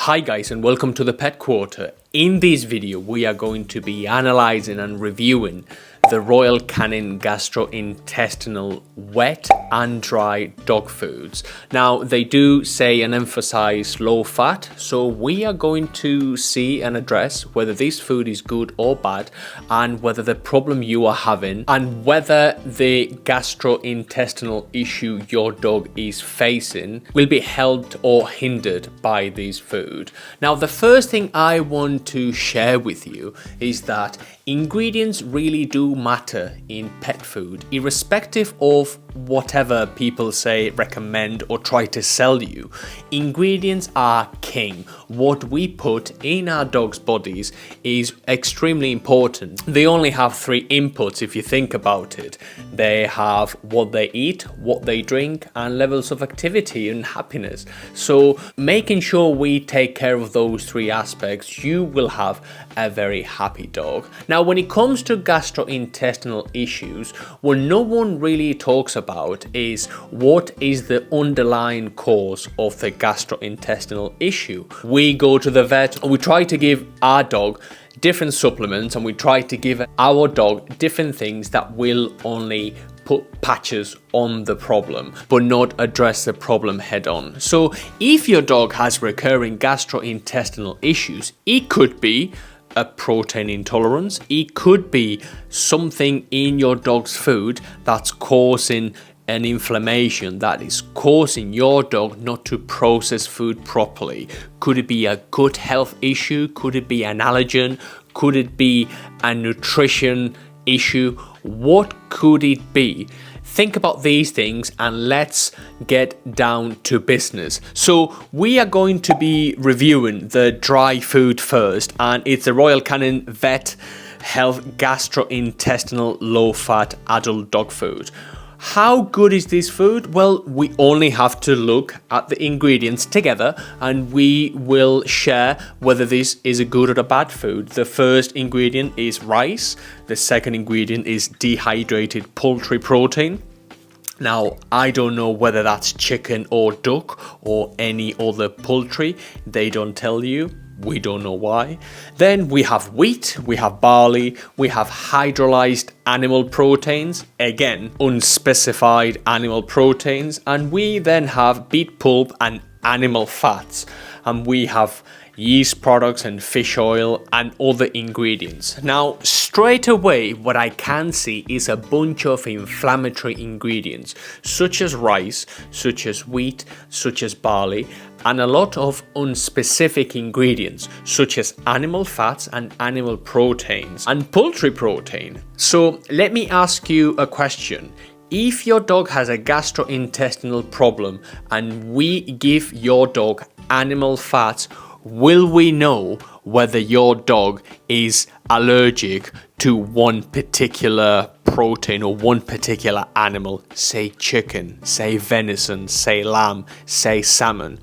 Hi guys, and welcome to the Pet Quarter. In this video we are going to be analysing and reviewing the Royal Canin Gastrointestinal wet and dry dog foods. Now they do say and emphasize low fat, so we are going to see and address whether this food is good or bad, and whether the problem you are having and whether the gastrointestinal issue your dog is facing will be helped or hindered by this food. Now the first thing I want to share with you is that ingredients really do matter in pet food, irrespective of whatever people say, recommend, or try to sell you. Ingredients are king. What we put in our dogs' bodies is extremely important. They only have three inputs if you think about it. They have what they eat, what they drink, and levels of activity and happiness. So making sure we take care of those three aspects, you will have a very happy dog. Now when it comes to gastrointestinal issues, what no one really talks about is what is the underlying cause of the gastrointestinal issue. We go to the vet and we try to give our dog different supplements, and we try to give our dog different things that will only put patches on the problem but not address the problem head on. So if your dog has recurring gastrointestinal issues, it could be a protein intolerance, it could be something in your dog's food that's causing an inflammation that is causing your dog not to process food properly. Could it be a gut health issue? Could it be an allergen? Could it be a nutrition issue? What could it be? Think about these things and let's get down to business. So we are going to be reviewing the dry food first, and it's the Royal Canin Vet Health Gastrointestinal Low Fat Adult Dog Food. How good is this food? Well, we only have to look at the ingredients together and we will share whether this is a good or a bad food. The first ingredient is rice. The second ingredient is dehydrated poultry protein. Now, I don't know whether that's chicken or duck or any other poultry. They don't tell you. We don't know why. Then we have wheat, we have barley, we have hydrolyzed animal proteins, again, unspecified animal proteins, and we then have beet pulp and animal fats, and we have yeast products and fish oil and other ingredients. Now, straight away, what I can see is a bunch of inflammatory ingredients, such as rice, such as wheat, such as barley, and a lot of unspecific ingredients, such as animal fats and animal proteins and poultry protein. So let me ask you a question. If your dog has a gastrointestinal problem and we give your dog animal fats, will we know whether your dog is allergic to one particular protein or one particular animal, say chicken, say venison, say lamb, say salmon?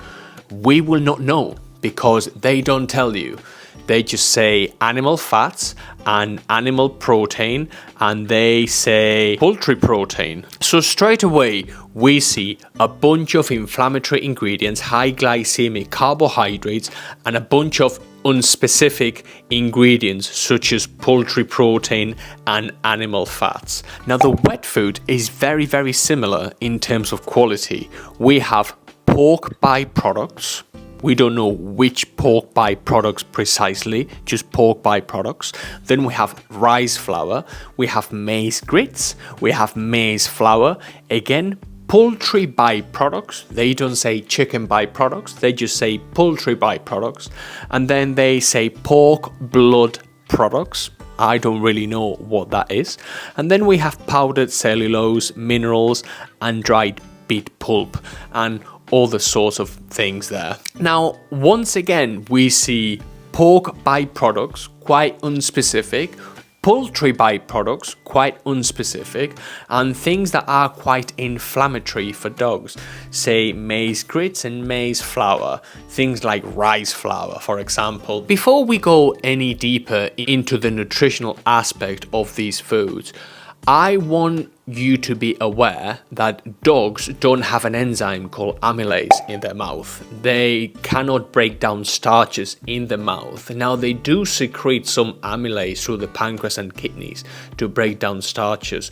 We will not know because they don't tell you. They just say animal fats and animal protein, and they say poultry protein. So straight away, we see a bunch of inflammatory ingredients, high glycemic carbohydrates, and a bunch of unspecific ingredients such as poultry protein and animal fats. Now the wet food is very, very similar in terms of quality. We have pork byproducts. We don't know which pork byproducts precisely, just pork byproducts. Then we have rice flour, we have maize grits, we have maize flour. Again, poultry byproducts. They don't say chicken byproducts, they just say poultry byproducts. And then they say pork blood products. I don't really know what that is. And then we have powdered cellulose, minerals, and dried beet pulp, and all the sorts of things there. Now, once again, we see pork byproducts, quite unspecific, poultry byproducts, quite unspecific, and things that are quite inflammatory for dogs, say maize grits and maize flour, things like rice flour, for example. Before we go any deeper into the nutritional aspect of these foods, I want you to be aware that dogs don't have an enzyme called amylase in their mouth. They cannot break down starches in the mouth. Now, they do secrete some amylase through the pancreas and kidneys to break down starches,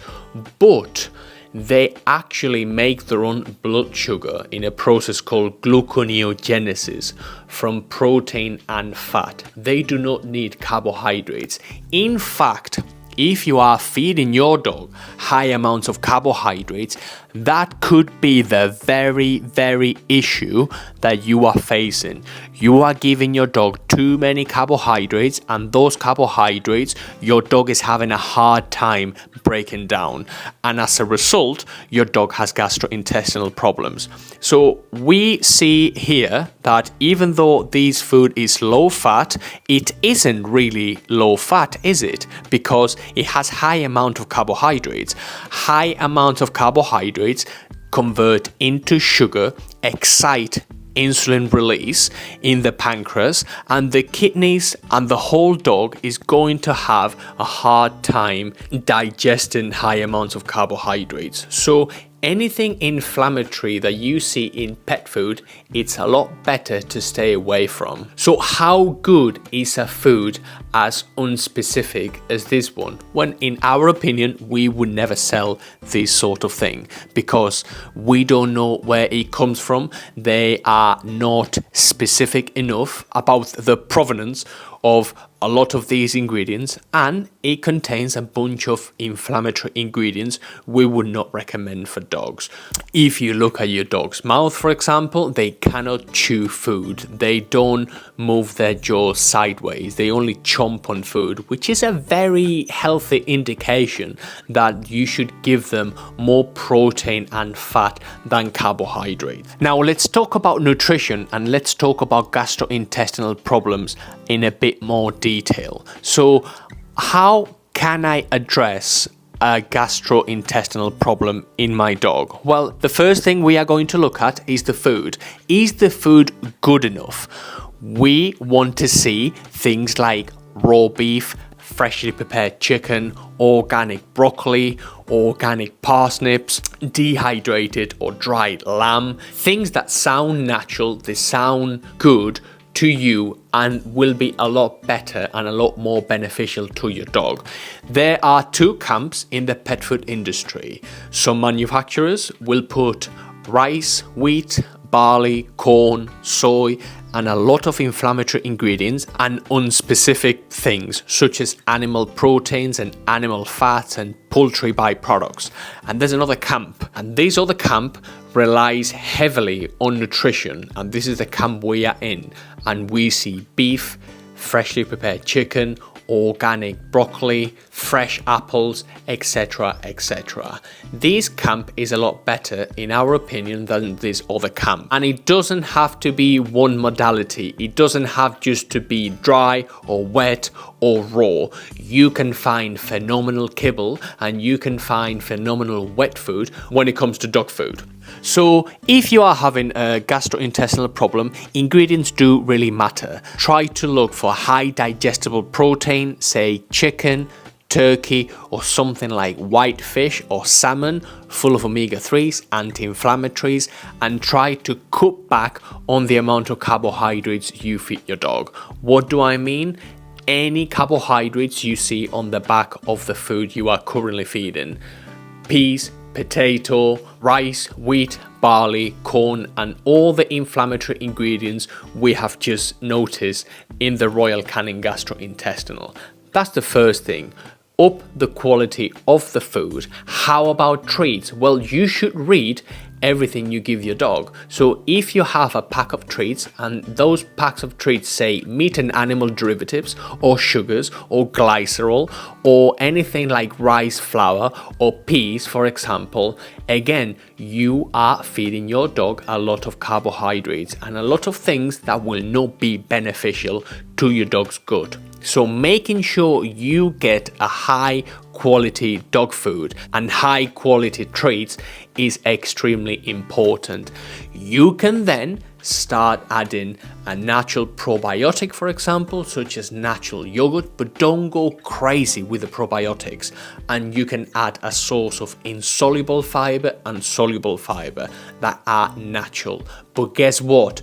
but they actually make their own blood sugar in a process called gluconeogenesis from protein and fat. They do not need carbohydrates. In fact, if you are feeding your dog high amounts of carbohydrates, that could be the very issue that you are facing. You are giving your dog too many carbohydrates, and those carbohydrates your dog is having a hard time breaking down, and as a result your dog has gastrointestinal problems. So we see here that even though this food is low fat, it isn't really low fat, is it? Because it has high amount of carbohydrates. High amount of carbohydrates convert into sugar, excite insulin release in the pancreas, and the kidneys and the whole dog is going to have a hard time digesting high amounts of carbohydrates. So anything inflammatory that you see in pet food, it's a lot better to stay away from. So how good is a food as unspecific as this one? When in our opinion, we would never sell this sort of thing because we don't know where it comes from. They are not specific enough about the provenance of a lot of these ingredients, and it contains a bunch of inflammatory ingredients we would not recommend for dogs. If you look at your dog's mouth, for example, they cannot chew food. They don't move their jaws sideways. They only chomp on food, which is a very healthy indication that you should give them more protein and fat than carbohydrate. Now let's talk about nutrition, and let's talk about gastrointestinal problems in a bit more detail. So how can I address a gastrointestinal problem in my dog? Well, the first thing we are going to look at is the food. Is the food good enough? We want to see things like raw beef, freshly prepared chicken, organic broccoli, organic parsnips, dehydrated or dried lamb, things that sound natural, they sound good to you and will be a lot better and a lot more beneficial to your dog. There are two camps in the pet food industry. Some manufacturers will put rice, wheat, barley, corn, soy, and a lot of inflammatory ingredients and unspecific things such as animal proteins and animal fats and poultry byproducts. And there's another camp, and this other camp relies heavily on nutrition, and this is the camp we are in, and we see beef, freshly prepared chicken, organic broccoli, fresh apples, etc, etc. This camp is a lot better in our opinion than this other camp, and it doesn't have to be one modality. It doesn't have just to be dry or wet or raw. You can find phenomenal kibble and you can find phenomenal wet food when it comes to dog food. So if you are having a gastrointestinal problem, ingredients do really matter. Try to look for high digestible protein, say chicken, turkey, or something like white fish or salmon, full of omega-3s, anti-inflammatories, and try to cut back on the amount of carbohydrates you feed your dog. What do I mean? Any carbohydrates you see on the back of the food you are currently feeding. Peas, potato, rice, wheat, barley, corn, and all the inflammatory ingredients we have just noticed in the Royal Canin Gastrointestinal. That's the first thing. Up the quality of the food. How about treats? Well, you should read everything you give your dog. So if you have a pack of treats and those packs of treats say meat and animal derivatives or sugars or glycerol or anything like rice flour or peas, for example, again, you are feeding your dog a lot of carbohydrates and a lot of things that will not be beneficial to your dog's gut. So making sure you get a high quality dog food and high quality treats is extremely important. You can then start adding a natural probiotic, for example, such as natural yogurt, but don't go crazy with the probiotics. And you can add a source of insoluble fiber and soluble fiber that are natural. But guess what?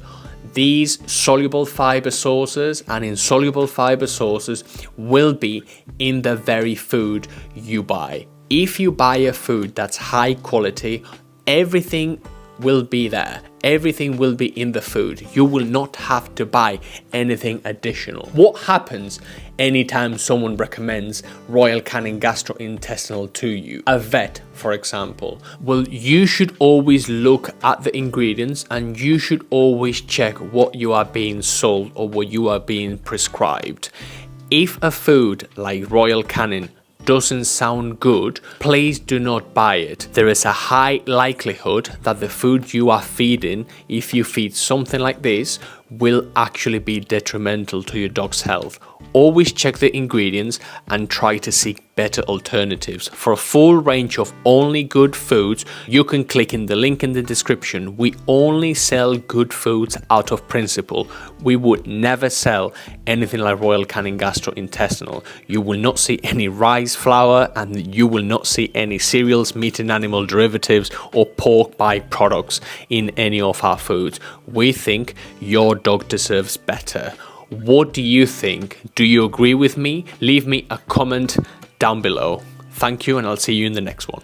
These soluble fiber sources and insoluble fiber sources will be in the very food you buy. If you buy a food that's high quality, everything will be there. Everything will be in the food. You will not have to buy anything additional. What happens anytime someone recommends Royal Canin Gastrointestinal to you? A vet, for example. Well, you should always look at the ingredients and you should always check what you are being sold or what you are being prescribed. If a food like Royal Canin doesn't sound good, please do not buy it. There is a high likelihood that the food you are feeding, if you feed something like this, will actually be detrimental to your dog's health. Always check the ingredients and try to seek better alternatives. For a full range of only good foods, you can click in the link in the description. We only sell good foods out of principle. We would never sell anything like Royal Canin Gastrointestinal. You will not see any rice flour and you will not see any cereals, meat and animal derivatives or pork byproducts in any of our foods. We think your dog deserves better. What do you think? Do you agree with me? Leave me a comment down below. Thank you, and I'll see you in the next one.